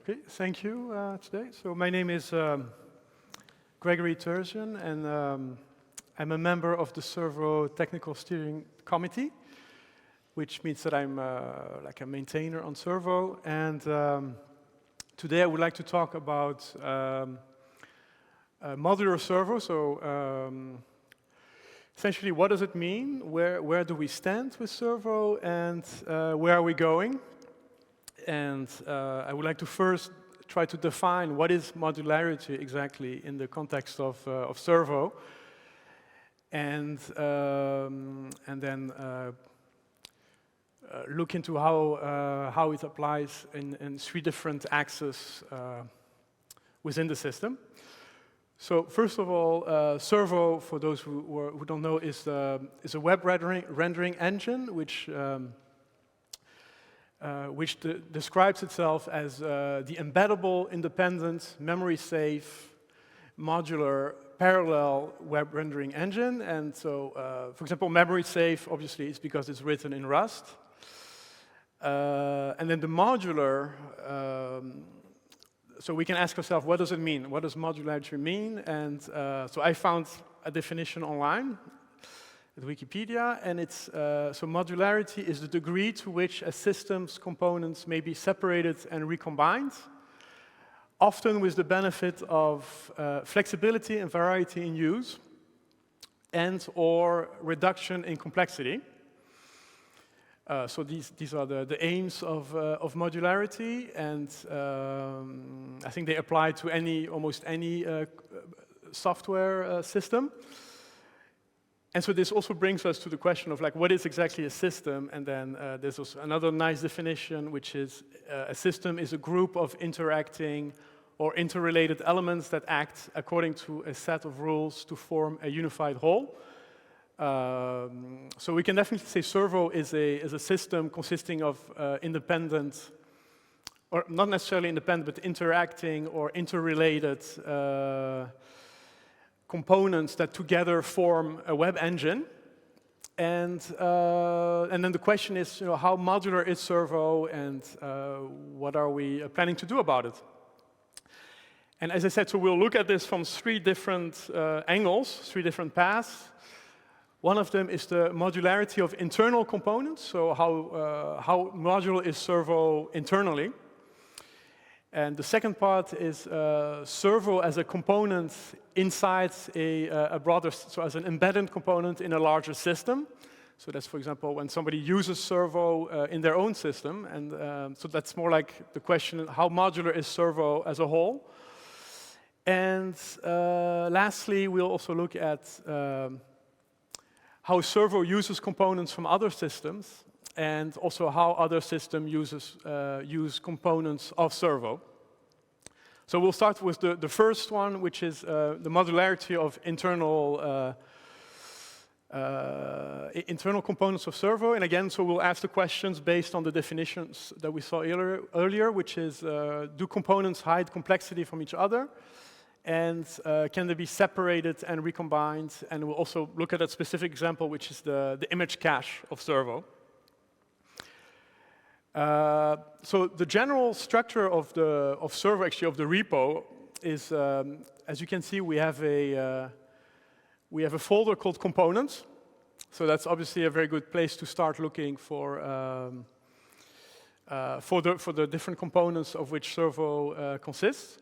Okay, thank you today. So my name is Gregory Terzian, and I'm a member of the Servo Technical Steering Committee, which means that I'm like a maintainer on Servo. And today I would like to talk about modular Servo. So essentially, what does it mean? Where do we stand with Servo, and where are we going? And I would like to first try to define what is modularity exactly in the context of Servo, and then look into how it applies in three different axes within the system. So first of all, Servo, for those who don't know, is a web rendering engine which describes itself as the embeddable, independent, memory-safe, modular, parallel web rendering engine. And so, for example, memory-safe, obviously, is because it's written in Rust. And then the modular, so we can ask ourselves, what does it mean? What does modularity mean? And so I found a definition online at Wikipedia, and it's so modularity is the degree to which a system's components may be separated and recombined, often with the benefit of flexibility and variety in use, and/or reduction in complexity. So these are the aims of modularity, and I think they apply to almost any software system. And so this also brings us to the question of, like, what is exactly a system? And then there's also another nice definition, which is a system is a group of interacting or interrelated elements that act according to a set of rules to form a unified whole. So we can definitely say Servo is a system consisting of independent, or not necessarily independent, but interacting or interrelated components that together form a web engine. And then the question is, how modular is Servo, and what are we planning to do about it? And as I said, so we'll look at this from three different angles, three different paths. One of them is the modularity of internal components, so how modular is Servo internally. And the second part is Servo as a component inside a broader, so as an embedded component in a larger system. So that's, for example, when somebody uses Servo in their own system. And so that's more like the question, how modular is Servo as a whole? And lastly, we'll also look at how Servo uses components from other systems, and also how other systems use components of Servo. So we'll start with the first one, which is the modularity of internal components of Servo. And again, so we'll ask the questions based on the definitions that we saw earlier, which is, do components hide complexity from each other? And can they be separated and recombined? And we'll also look at a specific example, which is the image cache of Servo. So the general structure of Servo, actually of the repo, is as you can see, we have a folder called components. So that's obviously a very good place to start looking for the different components of which Servo consists.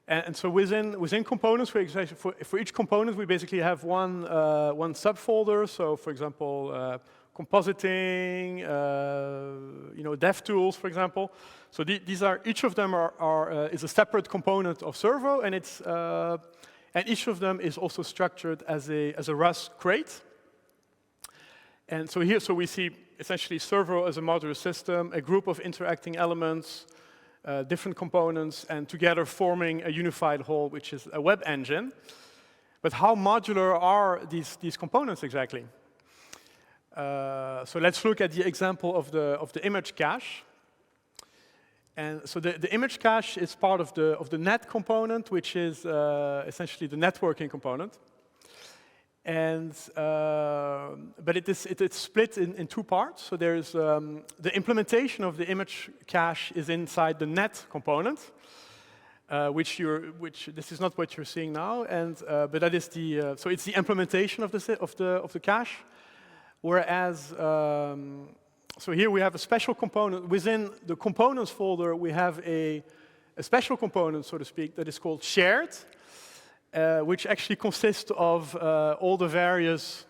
And so within components, for each component, we basically have one subfolder. So, for example, compositing, dev tools, for example. So these are, each of them is a separate component of Servo, and and each of them is also structured as a Rust crate. And so here, we see essentially Servo as a modular system, a group of interacting elements, different components, and together forming a unified whole, which is a web engine. But how modular are these components exactly? So let's look at the example of the image cache. And so the image cache is part of the net component, which is essentially the networking component. And, but it's split in two parts. So there's the implementation of the image cache is inside the net component, which this is not what you're seeing now, and but that is the so it's the implementation of the cache. Whereas so here we have a special component within the components folder. We have a special component, so to speak, that is called shared. Which actually consists of all the various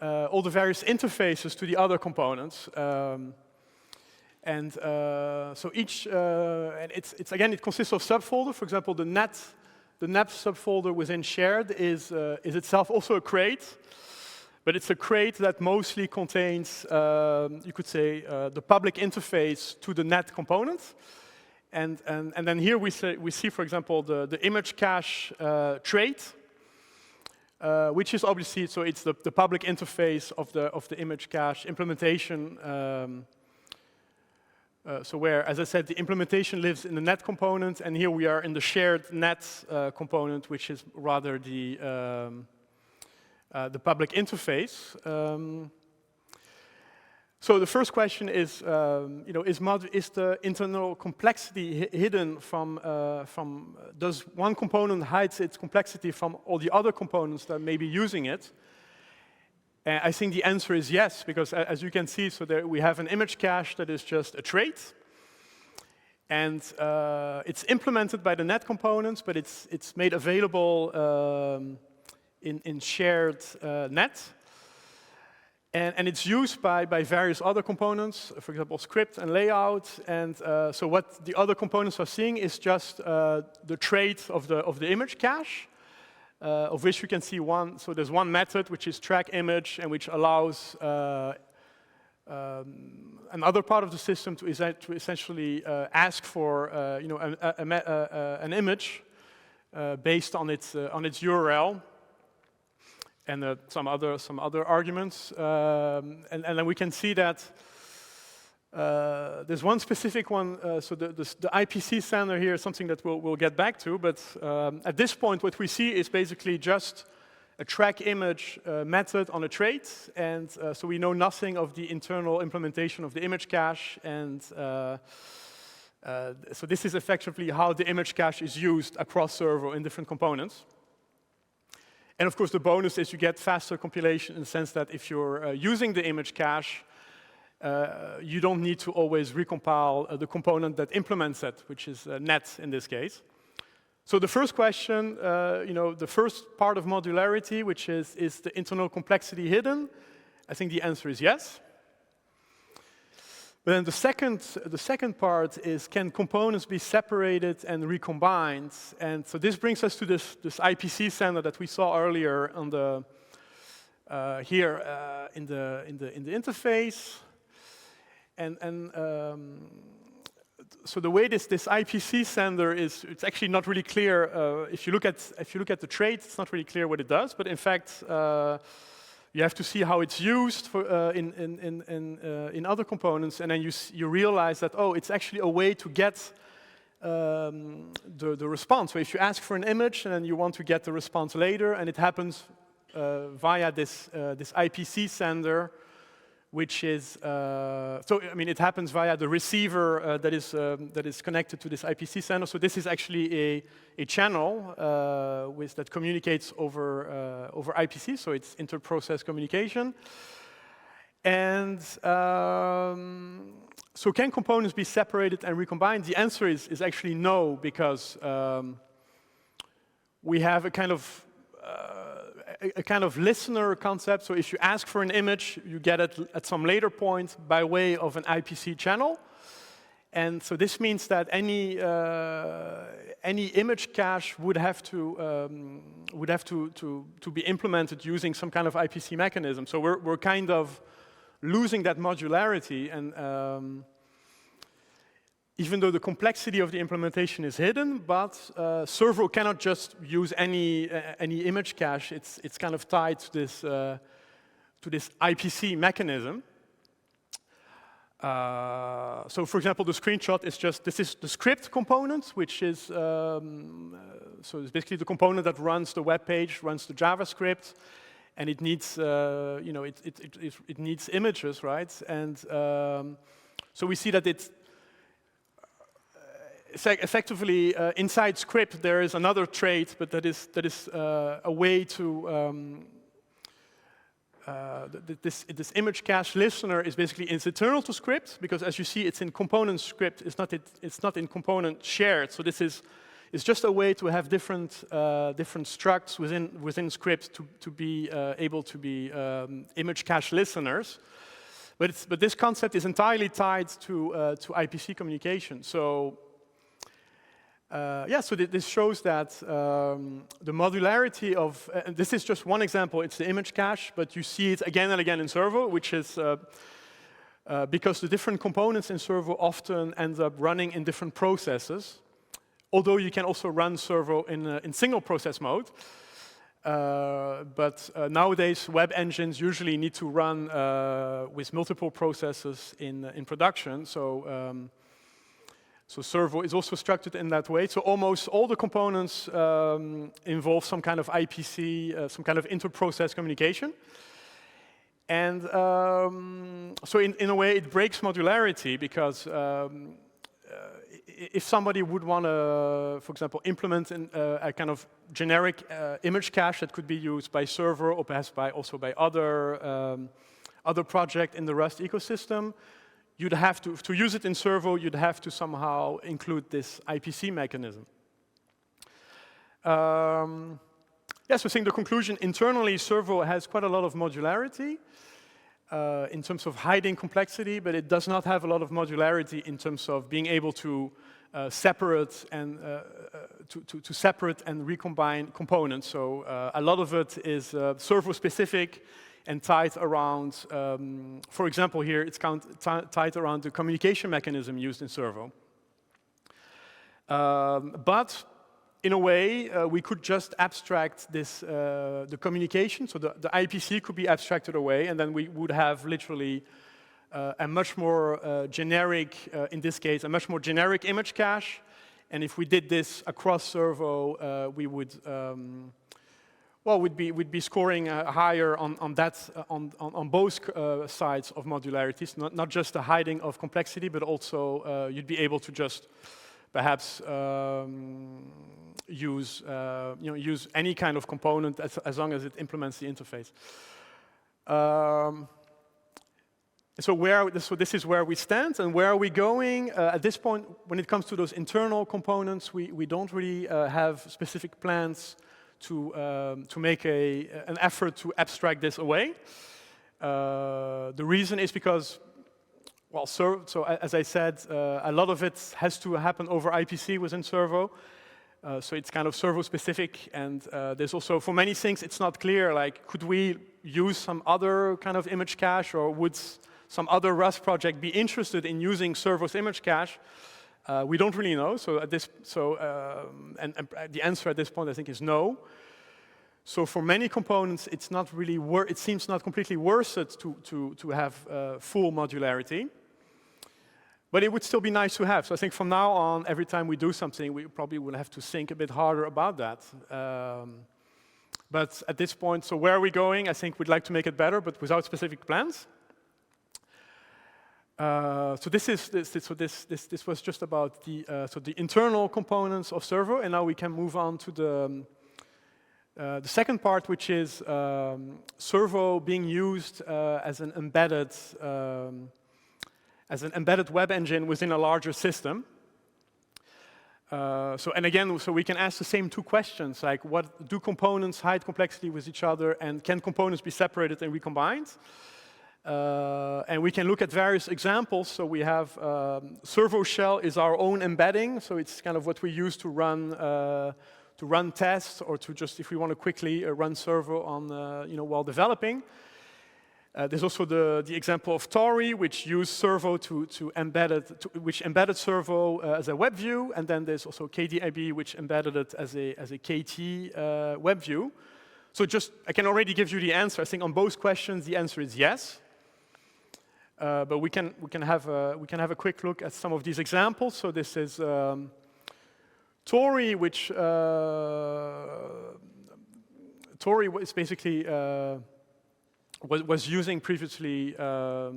interfaces to the other components, and so each and it consists of subfolder. For example, the net subfolder within shared is itself also a crate, but it's a crate that mostly contains, you could say, the public interface to the net component. And then here we see, for example, the image cache trait, which is obviously, so it's the public interface of the image cache implementation. So where, as I said, the implementation lives in the net component, and here we are in the shared net component, which is rather the public interface. So the first question is, is the internal complexity hidden from, does one component hide its complexity from all the other components that may be using it? And I think the answer is yes, because as you can see, so there we have an image cache that is just a trait, and it's implemented by the net components, but it's made available in shared net. And it's used by various other components, for example, script and layout. And so what the other components are seeing is just the trait of the image cache, of which you can see one. So there's one method, which is track image, and which allows another part of the system to essentially ask for an image based on its URL. And some other arguments, and then we can see that there's one specific one. So the IPC sender here is something that we'll get back to. But at this point, what we see is basically just a track image method on a trait, and so we know nothing of the internal implementation of the image cache. And so this is effectively how the image cache is used across Servo in different components. And of course, the bonus is you get faster compilation in the sense that if you're using the image cache, you don't need to always recompile the component that implements it, which is net in this case. So the first question, the first part of modularity, which is the internal complexity hidden? I think the answer is yes. But then the second part is, can components be separated and recombined? And so this brings us to this IPC sender that we saw earlier on the here in the interface. And so the way this IPC sender is, it's actually not really clear. If you look at the trait, it's not really clear what it does. But in fact, you have to see how it's used for, in other components, and then you realize that, oh, it's actually a way to get the response. So if you ask for an image and then you want to get the response later, and it happens via this IPC sender, which is so I mean it happens via the receiver that is connected to this IPC sender. So this is actually a channel that communicates over IPC. So it's inter-process communication. And so can components be separated and recombined? The answer is actually no, because we have a kind of listener concept. So if you ask for an image, you get it at some later point by way of an IPC channel. And so this means that any image cache would have to be implemented using some kind of IPC mechanism. So we're kind of losing that modularity, and even though the complexity of the implementation is hidden, but Servo cannot just use any image cache. It's kind of tied to this IPC mechanism. So for example, the screenshot is just, this is the script component, which is, so it's basically the component that runs the web page, runs the JavaScript, and it needs, it needs images, right? And so we see that it's effectively inside script there is another trait, but that is a way to this image cache listener is basically internal to script, because as you see, it's in component script. It's not in component shared. So this is just a way to have different structs within script to be able to be image cache listeners. But this concept is entirely tied to IPC communication. So. So this shows that the modularity of, and this is just one example, it's the image cache, but you see it again and again in Servo, which is because the different components in Servo often end up running in different processes, although you can also run Servo in single process mode. But nowadays, web engines usually need to run with multiple processes in production. So Servo is also structured in that way. So almost all the components involve some kind of IPC, some kind of inter-process communication. And so in a way, it breaks modularity, because if somebody would want to, for example, implement a kind of generic image cache that could be used by Server or perhaps also by other project in the Rust ecosystem, you'd have to use it in Servo, you'd have to somehow include this IPC mechanism. So I think the conclusion, internally, Servo has quite a lot of modularity in terms of hiding complexity, but it does not have a lot of modularity in terms of being able to separate and to separate and recombine components. So a lot of it is Servo-specific and tied around, for example, here it's tied around the communication mechanism used in Servo. But in a way, we could just abstract this, the communication, so the IPC could be abstracted away, and then we would have literally a much more generic, in this case, a much more generic image cache. And if we did this across Servo, we would we'd be scoring higher on that on both sides of modularities, not just the hiding of complexity, but also you'd be able to just perhaps use use any kind of component as long as it implements the interface. So this is where we stand, and where are we going? At this point, when it comes to those internal components, we don't really have specific plans to make an effort to abstract this away. The reason is because, well, so as I said, a lot of it has to happen over IPC within Servo. So it's kind of Servo-specific, and there's also, for many things, it's not clear, like, could we use some other kind of image cache, or would some other Rust project be interested in using Servo's image cache? We don't really know. So and the answer at this point, I think, is no. So for many components, it's not really it seems not completely worth it to have full modularity. But it would still be nice to have. So I think from now on, every time we do something, we probably will have to think a bit harder about that. But at this point, so where are we going? I think we'd like to make it better, but without specific plans. So this was just about the internal components of Servo, and now we can move on to the second part, which is Servo being used as an embedded web engine within a larger system. And again, we can ask the same two questions, like, what do components hide complexity with each other, and can components be separated and recombined? And we can look at various examples. So we have Servo shell is our own embedding, so it's kind of what we use to run tests, or to just, if we want to quickly run Servo on while developing. There's also the example of Tori, which used Servo which embedded Servo as a web view, and then there's also KDIB, which embedded it as a KT web view. So I can already give you the answer. I think on both questions, the answer is yes. But we can have a quick look at some of these examples. So this is Tori, which Tori was basically was using previously. I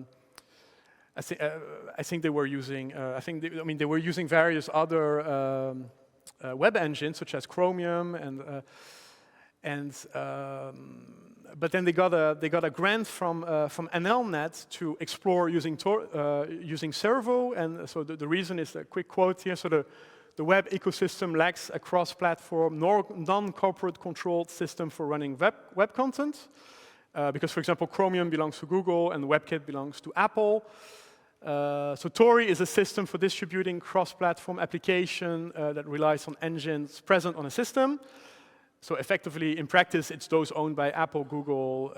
think they were using. They were using various other web engines such as Chromium but then they got a grant from NLNet to explore using Servo, and so the reason is a quick quote here. So the web ecosystem lacks a cross-platform, non-corporate controlled system for running web content, because, for example, Chromium belongs to Google and WebKit belongs to Apple. So Tori is a system for distributing cross-platform application that relies on engines present on a system. So effectively, in practice, it's those owned by Apple, Google,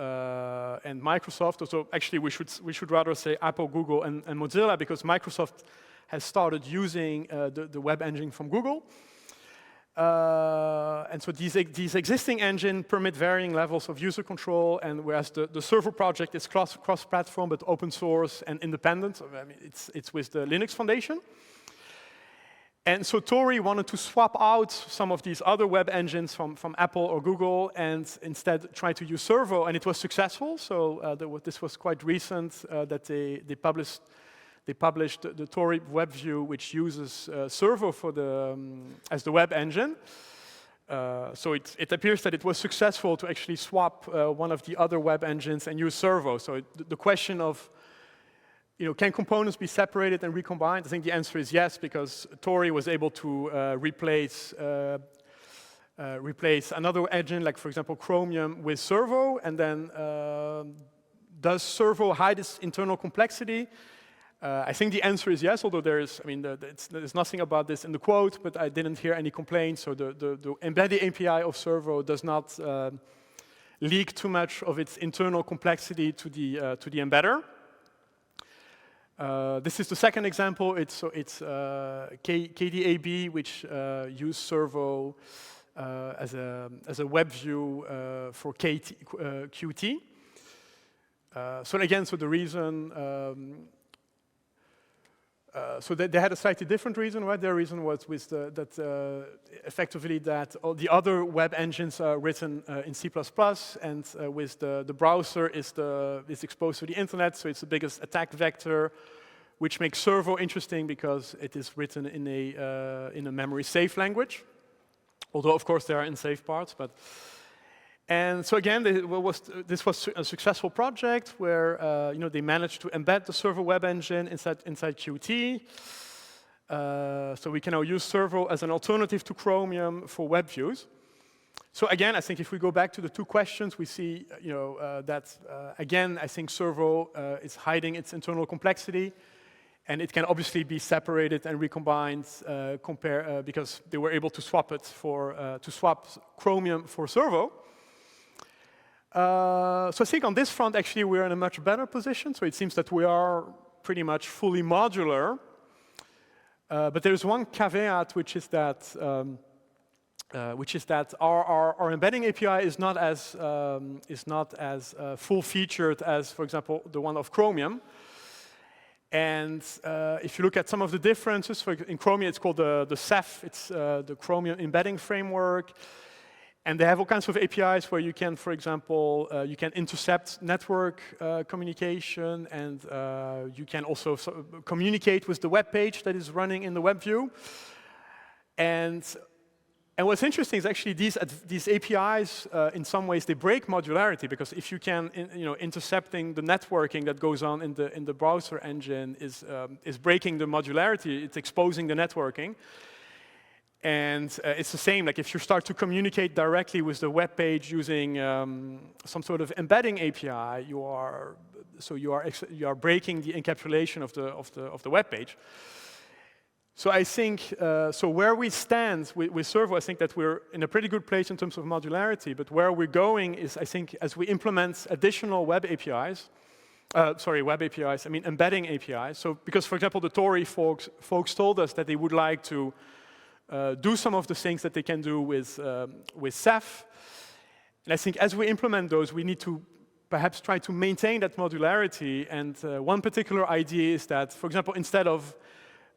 and Microsoft. So actually, we should rather say Apple, Google, and Mozilla, because Microsoft has started using the web engine from Google. And so these existing engines permit varying levels of user control, and whereas the Servo project is cross-platform but open source and independent, I mean, it's with the Linux Foundation. And so Tori wanted to swap out some of these other web engines from Apple or Google and instead try to use Servo, and it was successful. So this was quite recent that they published the Tori web view, which uses Servo for as the web engine. So it appears that it was successful to actually swap one of the other web engines and use Servo. So the question of, can components be separated and recombined? I think the answer is yes, because Tori was able to replace another engine, like, for example, Chromium, with Servo, and then does Servo hide its internal complexity? I think the answer is yes, although there's nothing about this in the quote, but I didn't hear any complaints. So the embedding API of Servo does not leak too much of its internal complexity to the embedder. This is the second example. It's KDAB, which used Servo as a web view for Qt. So again, the reason. So they had a slightly different reason, right? Their reason was with effectively that all the other web engines are written in C++, and with the browser is exposed to the internet, so it's the biggest attack vector, which makes Servo interesting because it is written in a memory-safe language. Although, of course, there are unsafe parts, but. And so again, this was a successful project where they managed to embed the Servo web engine inside Qt. So we can now use Servo as an alternative to Chromium for web views. So again, I think if we go back to the two questions, we see that again, I think Servo is hiding its internal complexity, and it can obviously be separated and recombined because they were able to swap it to swap Chromium for Servo. So I think on this front, actually, we're in a much better position. So it seems that we are pretty much fully modular. But there's one caveat, which is that our embedding API is not as full-featured as, for example, the one of Chromium. And if you look at some of the differences, in Chromium, it's called the CEF. It's the Chromium Embedding Framework. And they have all kinds of APIs where you can, for example, you can intercept network communication, and you can also communicate with the web page that is running in the web view. And what's interesting is actually these APIs, in some ways, they break modularity, because if you can, intercepting the networking that goes on in the browser engine is breaking the modularity. It's exposing the networking. And it's the same, like if you start to communicate directly with the web page using some sort of embedding API, you are breaking the encapsulation of the web page. So I think where we stand with Servo, I think that we're in a pretty good place in terms of modularity. But where we're going is, I think, as we implement additional web APIs, embedding APIs. So because, for example, the Tori folks told us that they would like to do some of the things that they can do with CEF. And I think as we implement those, we need to perhaps try to maintain that modularity. And one particular idea is that, for example, instead of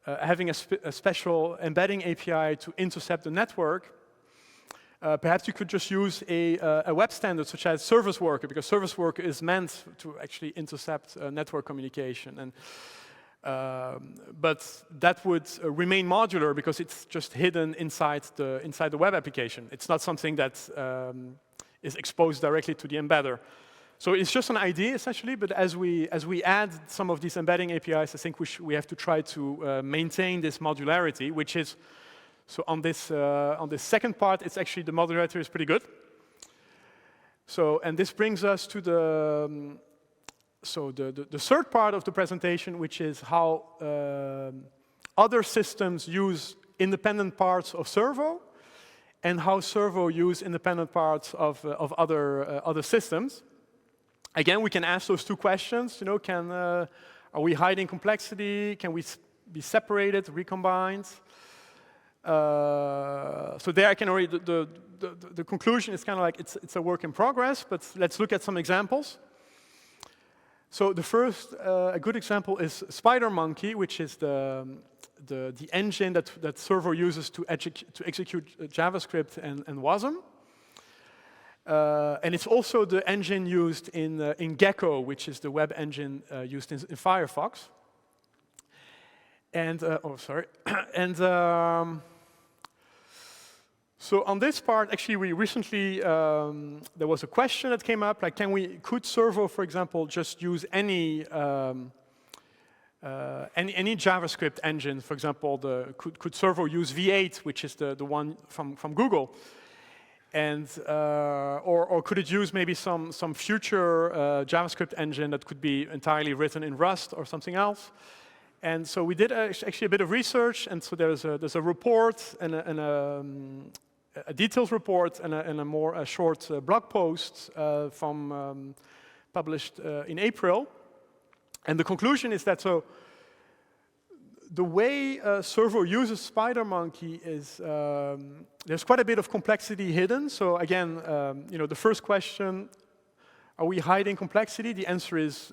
having a special embedding API to intercept the network, perhaps you could just use a web standard such as service worker, because service worker is meant to actually intercept network communication. And but that would remain modular because it's just hidden inside the web application. It's not something that is exposed directly to the embedder. So it's just an idea essentially. But as we add some of these embedding APIs, I think we have to try to maintain this modularity, which is so on this second part. It's actually the modularity is pretty good. So and this brings us to the the third part of the presentation, which is how other systems use independent parts of Servo, and how Servo use independent parts of other systems. Again, we can ask those two questions. You know, are we hiding complexity? Can we be separated, recombined? So there, I can already the conclusion is kind of like it's a work in progress. But let's look at some examples. So the first, a good example is SpiderMonkey, which is the engine that Servo uses to execute JavaScript and GOSIM. And it's also the engine used in Gecko, which is the web engine used in Firefox. And oh, sorry. And so on this part, actually, we recently there was a question that came up, like, could Servo, for example, just use any JavaScript engine? For example, could Servo use V8, which is the one from Google? And or could it use maybe some future JavaScript engine that could be entirely written in Rust or something else? And so we did actually a bit of research, and so there's a report and a detailed report and a short blog post published in April. And the conclusion is that the way Servo uses SpiderMonkey is there's quite a bit of complexity hidden. So again, you know, the first question, are we hiding complexity? The answer is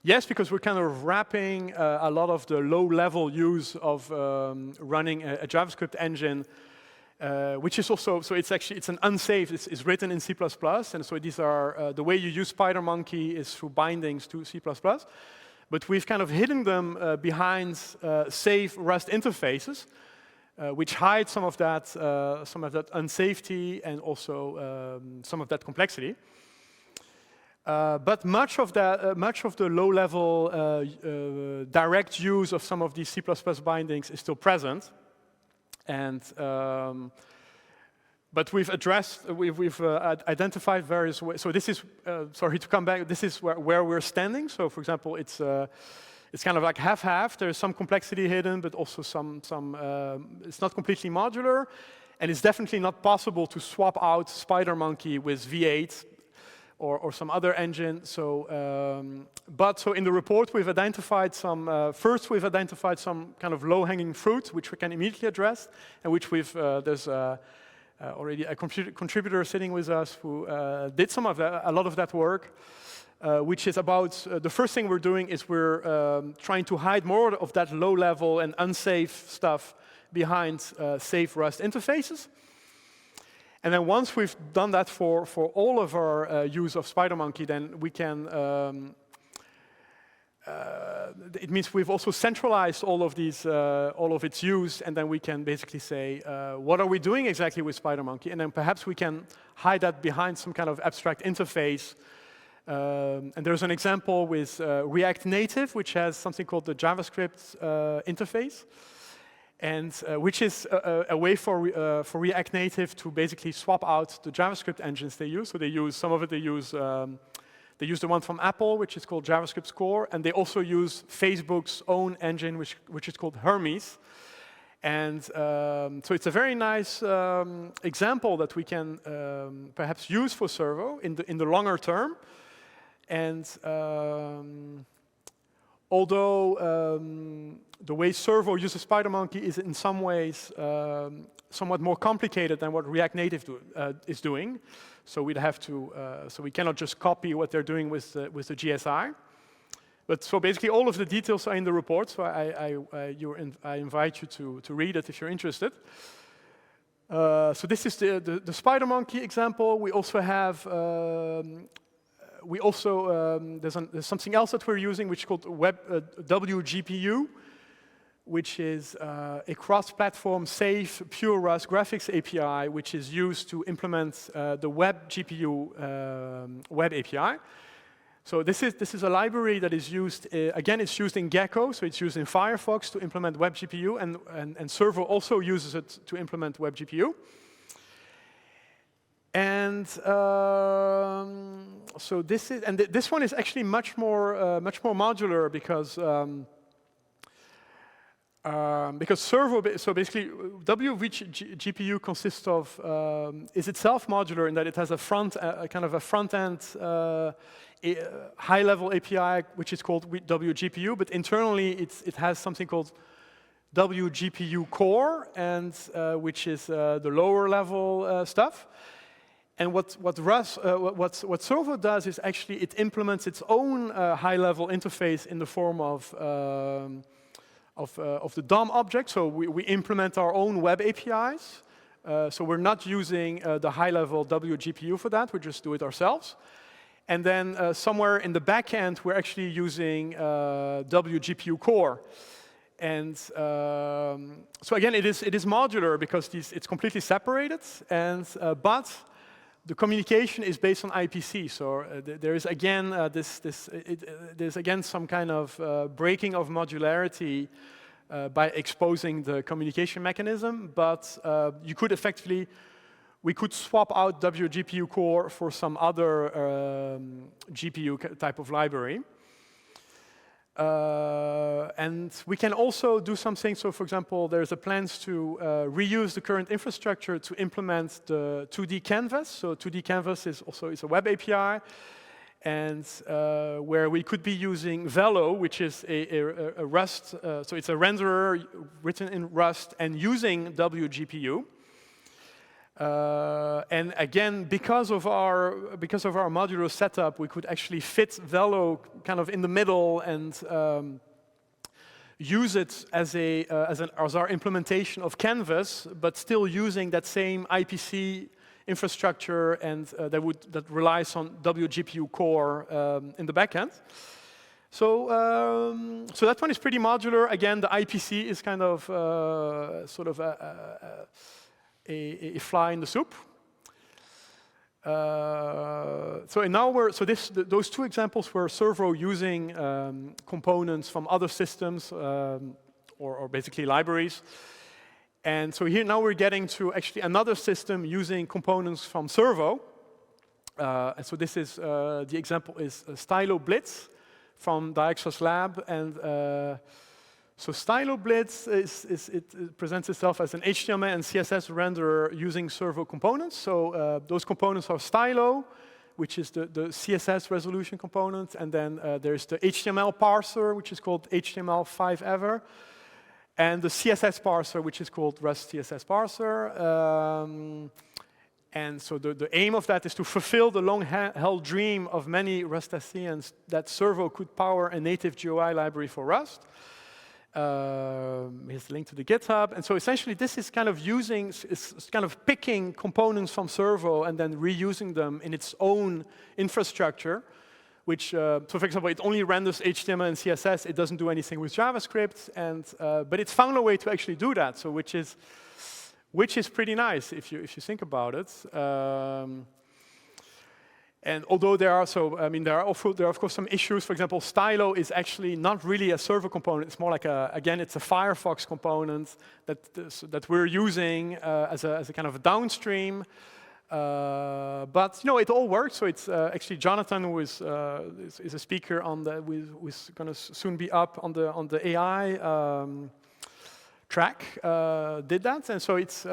yes, because we're kind of wrapping a lot of the low-level use of running a JavaScript engine, which is also, so it's an unsafe, it's written in C++, and so these are, the way you use SpiderMonkey is through bindings to C++, but we've kind of hidden them behind safe Rust interfaces, which hide some of that unsafety and also some of that complexity. But much of the low-level direct use of some of these C++ bindings is still present, and but we've identified various ways. So this is sorry to come back. This is where we're standing. So for example, it's kind of like half-half. There's some complexity hidden, but also some it's not completely modular, and it's definitely not possible to swap out SpiderMonkey with V8. Or some other engine. So, so in the report we've identified some. First, we've identified some kind of low-hanging fruit, which we can immediately address, and which there's already a contributor sitting with us who did a lot of that work, which is about the first thing we're doing is we're trying to hide more of that low-level and unsafe stuff behind safe Rust interfaces. And then once we've done that for all of our use of SpiderMonkey, then we can, it means we've also centralized all of its use, and then we can basically say, what are we doing exactly with SpiderMonkey? And then perhaps we can hide that behind some kind of abstract interface. And there's an example with React Native, which has something called the JavaScript interface. And which is a way for React Native to basically swap out the JavaScript engines they use. So they use some of it. They use the one from Apple, which is called JavaScript Core, and they also use Facebook's own engine, which is called Hermes. And so it's a very nice example that we can perhaps use for Servo in the longer term, and. although the way Servo uses SpiderMonkey is in some ways somewhat more complicated than what React Native is doing. So we'd have to, so we cannot just copy what they're doing with the GSI. But so basically all of the details are in the report, so I invite you to read it if you're interested. So this is the SpiderMonkey example. We also have, there's something else that we're using which is called WGPU, which is a cross-platform, safe, pure Rust graphics API, which is used to implement the web GPU web API. So this is a library that is used, again, it's used in Gecko, so it's used in Firefox to implement web GPU, and Servo also uses it to implement web GPU. And so this is, and this one is actually much more modular because Servo, so basically WGPU consists of, is itself modular in that it has a kind of a front-end high-level API, which is called WGPU, but internally it has something called WGPU core, and which is the lower-level stuff. And what Servo does is actually it implements its own high-level interface in the form of the DOM object. So we implement our own web APIs. So we're not using the high-level WGPU for that. We just do it ourselves. And then somewhere in the back end, we're actually using WGPU core. And so again, it is modular because it's completely separated. And but the communication is based on IPC. So there is again there's again some kind of breaking of modularity by exposing the communication mechanism. But you could effectively, we could swap out WGPU core for some other GPU type of library. And we can also do something. So for example, there's a plans to reuse the current infrastructure to implement the 2D canvas. So 2D canvas is a web API, and where we could be using Velo, which is a Rust, so it's a renderer written in Rust and using WGPU. And again, because of our modular setup, we could actually fit Velo kind of in the middle and use it as our implementation of Canvas, but still using that same IPC infrastructure and that relies on WGPU core in the backend. So so that one is pretty modular. Again, the IPC is kind of sort of a fly in the soup. So now those two examples were Servo using components from other systems or basically libraries. And so here now we're getting to actually another system using components from Servo. And so this is the example is Stylo Blitz from Dijkstra's lab, and so Stylo Blitz it presents itself as an HTML and CSS renderer using Servo components. So those components are Stylo, which is the CSS resolution component, and then there's the HTML parser, which is called HTML5ever, and the CSS parser, which is called Rust CSS parser. And so the aim of that is to fulfill the long-held dream of many Rustaceans that Servo could power a native GUI library for Rust. Here's the link to the GitHub. And so essentially this is kind of picking components from Servo and then reusing them in its own infrastructure, which, so for example, it only renders HTML and CSS. It doesn't do anything with JavaScript. And, but it's found a way to actually do that, so which is pretty nice if you think about it. And although there are of course some issues. For example, Stylo is actually not really a Servo component. It's more like it's a Firefox component that we're using as a kind of a downstream. But it all works. So it's actually Jonathan, who is a speaker on who's going to soon be up on the AI track, did that, and so it's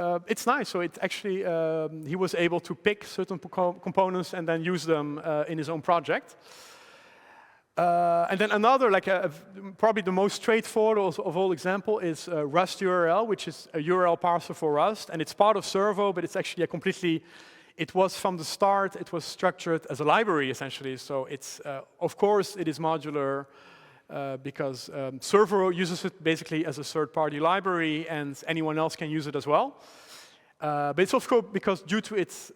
nice. So it actually he was able to pick certain components and then use them in his own project. And then another, like probably the most straightforward of all example is Rust URL, which is a URL parser for Rust, and it's part of Servo, but it's actually a completely, it was from the start, it was structured as a library essentially. So it's, of course, it is modular because Servo uses it basically as a third-party library, and anyone else can use it as well. But it's also because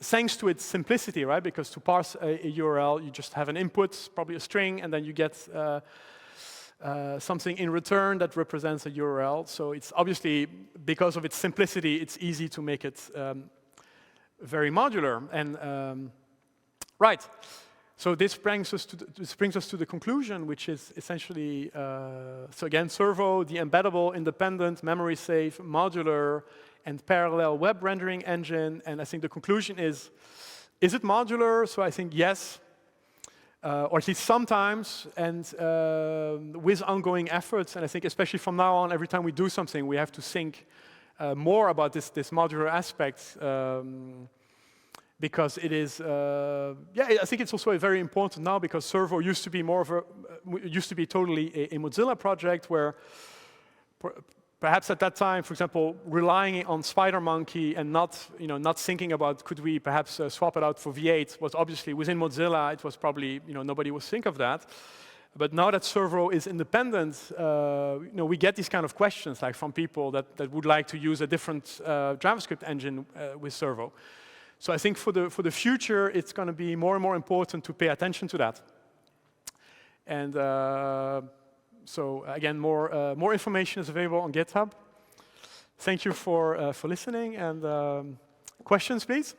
thanks to its simplicity, right? Because to parse a URL, you just have an input, probably a string, and then you get something in return that represents a URL. So it's obviously, because of its simplicity, it's easy to make it very modular. And right, so this brings us to the conclusion, which is essentially, so again, Servo, the embeddable, independent, memory safe, modular, and parallel web rendering engine. And I think the conclusion is it modular? So I think yes, or at least sometimes, and with ongoing efforts. And I think especially from now on, every time we do something, we have to think more about this modular aspect, because it is, yeah, I think it's also very important now, because Servo used to be totally a Mozilla project where perhaps at that time, for example, relying on SpiderMonkey and not thinking about could we perhaps swap it out for V8 was obviously within Mozilla. It was probably nobody would think of that. But now that Servo is independent, we get these kind of questions like from people that would like to use a different JavaScript engine with Servo. So I think for the future, it's going to be more and more important to pay attention to that. And so again, more information is available on GitHub. Thank you for listening, and questions, please.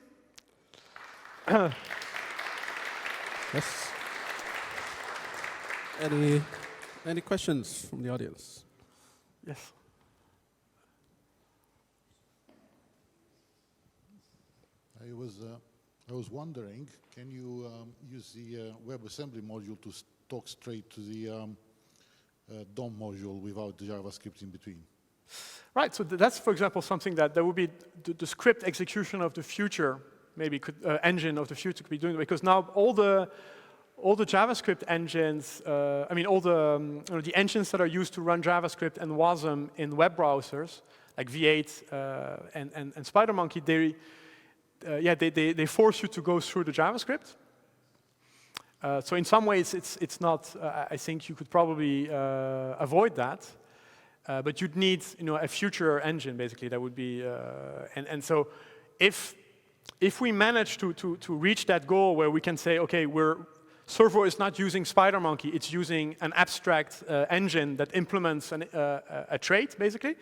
Yes. Any questions from the audience? Yes. I was wondering, can you use the WebAssembly module to talk straight to the DOM module without the JavaScript in between? Right, so that's, for example, something that would be the script execution of the future, maybe engine of the future could be doing, because now all the JavaScript engines, I mean, all the engines that are used to run JavaScript and WASM in web browsers, like V8 and SpiderMonkey, they force you to go through the JavaScript. So in some ways, it's not. I think you could probably avoid that, but you'd need, a future engine basically that would be. And so, if we manage to reach that goal where we can say, okay, Servo is not using SpiderMonkey, it's using an abstract engine that implements a trait basically.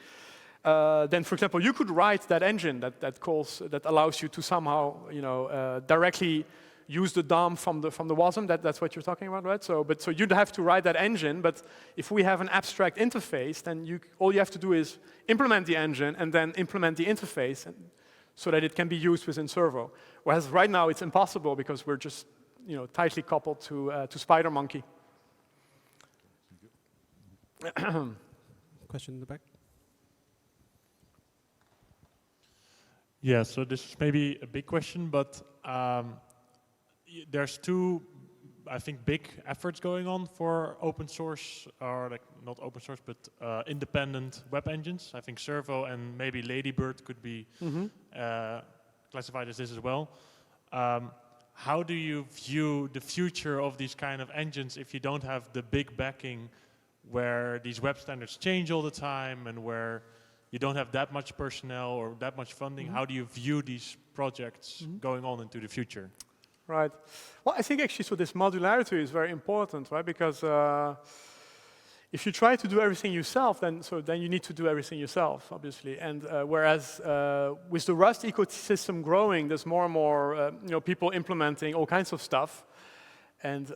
Then, for example, you could write that engine that allows you to somehow, directly use the DOM from the WASM. That's what you're talking about, right? So you'd have to write that engine. But if we have an abstract interface, then all you have to do is implement the engine and then implement the interface, so that it can be used within Servo. Whereas right now it's impossible because we're just, tightly coupled to SpiderMonkey. Question in the back. Yeah, so this is maybe a big question, but there's two, I think, big efforts going on for open source, or like not open source, but independent web engines. I think Servo and maybe Ladybird could be classified as this as well. How do you view the future of these kind of engines if you don't have the big backing where these web standards change all the time and where you don't have that much personnel or that much funding? How do you view these projects going on into the future? Right. Well, I think actually, so this modularity is very important, right? Because if you try to do everything yourself, then you need to do everything yourself, obviously. And whereas with the Rust ecosystem growing, there's more and more people implementing all kinds of stuff. And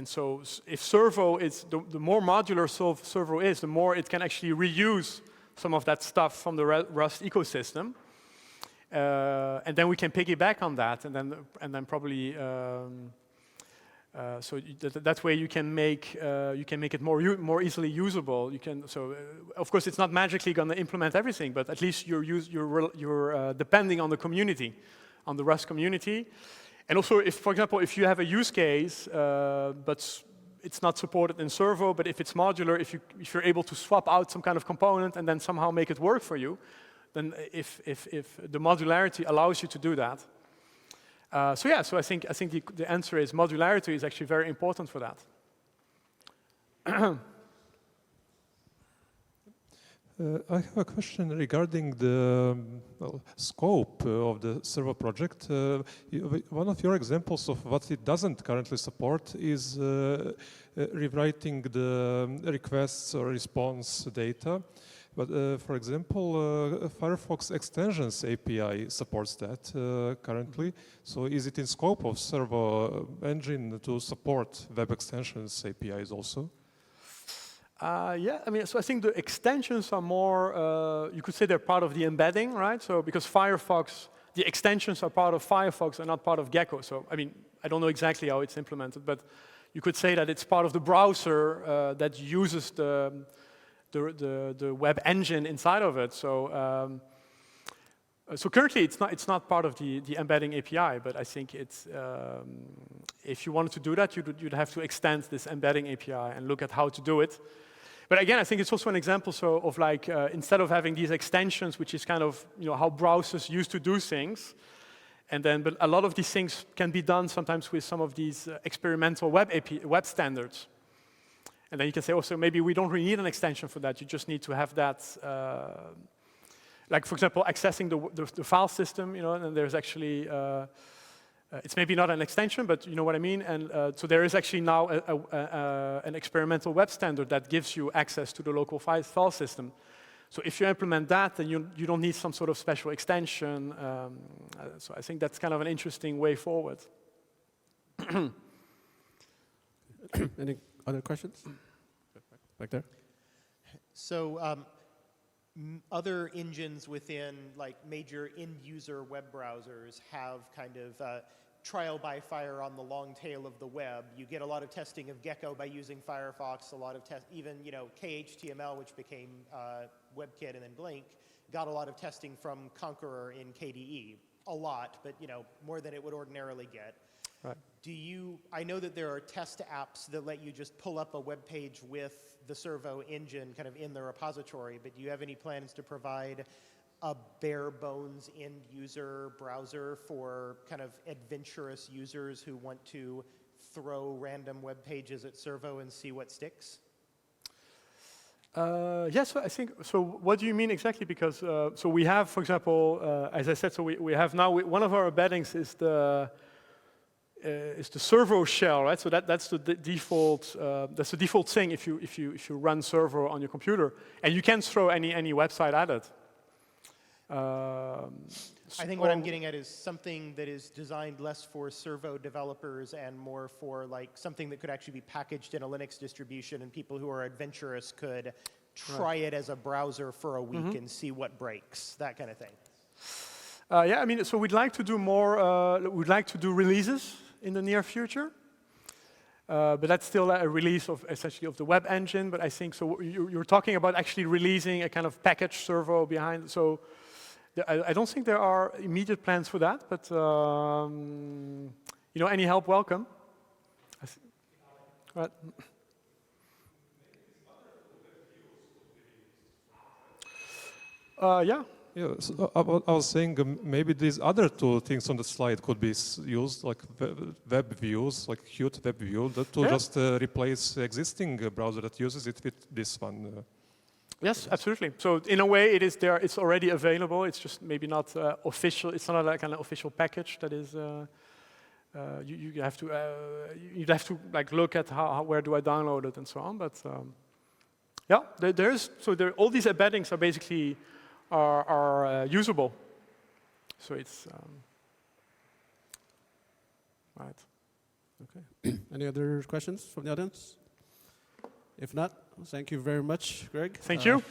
so if Servo is, the more modular Servo is, the more it can actually reuse some of that stuff from the Rust ecosystem. And then we can piggyback on that, and then probably so that way you can make it more easily usable. You can of course it's not magically going to implement everything, but at least you're depending on the community, on the Rust community. And also, for example, if you have a use case, but it's not supported in Servo, but if it's modular, if you're able to swap out some kind of component and then somehow make it work for you, then if the modularity allows you to do that. So yeah, so I think the answer is modularity is actually very important for that. I have a question regarding the scope of the Servo project. One of your examples of what it doesn't currently support is rewriting the requests or response data. But for example, Firefox Extensions API supports that currently. So is it in scope of Servo engine to support Web Extensions APIs also? Yeah, I mean, so I think the extensions are more, you could say they're part of the embedding, right? So because Firefox, the extensions are part of Firefox and not part of Gecko. So, I mean, I don't know exactly how it's implemented, but you could say that it's part of the browser that uses the web engine inside of it. So, so currently it's not part of the embedding API, but I think it's, if you wanted to do that, you'd have to extend this embedding API and look at how to do it. But again, I think it's also an example of like, instead of having these extensions, which is kind of, you know, how browsers used to do things, and then, but a lot of these things can be done sometimes with some of these experimental web standards. And then you can say, oh, so maybe we don't really need an extension for that. You just need to have that, like for example, accessing the file system, you know, and there's actually, it's maybe not an extension, but you know what I mean? And so there is actually now an experimental web standard that gives you access to the local file system. So if you implement that, then you don't need some sort of special extension. So I think that's kind of an interesting way forward. Any other questions? Back there. So other engines within like major end user web browsers have kind of trial by fire on the long tail of the web. You get a lot of testing of Gecko by using Firefox, a lot of even, you know, KHTML, which became WebKit and then Blink, got a lot of testing from Conqueror in KDE. A lot, but you know, more than it would ordinarily get. Right. I know that there are test apps that let you just pull up a web page with the Servo engine kind of in the repository, but do you have any plans to provide a bare bones end user browser for kind of adventurous users who want to throw random web pages at Servo and see what sticks? Yes, I think, so what do you mean exactly? Because, so we have, for example, as I said, so we have now, one of our embeddings is the Servo shell, right? So that's the default thing if you run Servo on your computer, and you can throw any website at it. I think what I'm getting at is something that is designed less for Servo developers and more for like something that could actually be packaged in a Linux distribution, and people who are adventurous could try it as a browser for a week and see what breaks, that kind of thing. Yeah, I mean, so we'd like to do more, we'd like to do releases in the near future. But that's still a release of essentially of the web engine. But I think, so you're talking about actually releasing a kind of package Servo behind. So I don't think there are immediate plans for that, but you know, any help welcome. Right. Yeah. Yeah, so I was saying maybe these other two things on the slide could be used, like web views, like Qt web view, to just replace existing browser that uses it with this one. Yes, absolutely. So in a way, it is there. It's already available. It's just maybe not official. It's not like an official package that is. You have to like look at where do I download it and so on. But yeah, all these embeddings are basically are usable. So it's right. Okay. Any other questions from the audience? If not, thank you very much, Greg. Thank you.